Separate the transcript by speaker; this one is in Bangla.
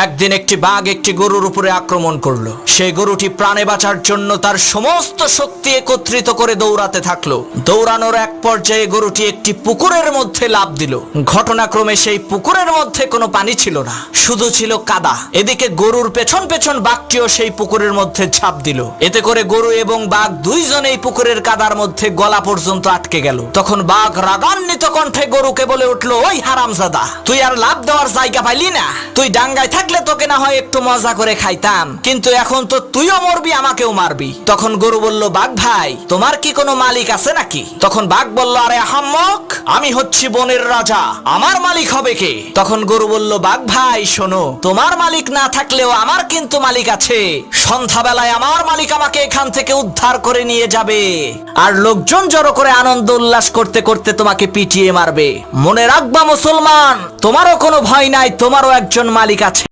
Speaker 1: একদিন একটি বাঘ একটি গরুর উপরে আক্রমণ করলো। সেই গরুটি প্রাণে বাঁচার জন্য তার সমস্ত শক্তি একত্রিত করে দৌড়াতে থাকলো। দৌড়ানোর এক পর্যায়ে গরুটি একটি পুকুরের মধ্যে লাফ দিল। ঘটনাক্রমে সেই পুকুরের মধ্যে কোনো পানি ছিল না, শুধু ছিল কাদা। এদিকে গরুর পেছন পেছন বাঘটিও সেই পুকুরের মধ্যে ঝাঁপ দিল। এতে করে গরু এবং বাঘ দুইজনেই পুকুরের কাদার মধ্যে গলা পর্যন্ত আটকে গেল। তখন বাঘ রাগান্বিত কণ্ঠে গরুকে বলে উঠলো, ওই হারামজাদা, তুই আর লাফ দেওয়ার জায়গা পাইলি না? তুই ডাঙ্গায় থাকলে তোকে না হয় একটু মজা করে খাইতাম, কিন্তু এখন তো তুইও মরবি, আমাকেও মারবি। তখন গরু বলল, বাঘ ভাই, তোমার কি কোনো মালিক আছে নাকি? তখন বাঘ বলল, আরে আহাম্মক, আমি হচ্ছি বনের রাজা, আমার মালিক হবে কে? তখন গরু বলল, বাঘ ভাই শোনো, তোমার মালিক না থাকলেও আমার কিন্তু মালিক আছে। সন্ধ্যাবেলায় আমার মালিক আমাকে এখান থেকে উদ্ধার করে নিয়ে যাবে, আর লোকজন জড়ো করে আনন্দ উল্লাস করতে করতে তোমাকে পিটিয়ে মারবে। মনে রাখবা মুসলমান, তোমারও কোনো ভয় নাই, তোমারও একজন মালিক আছে।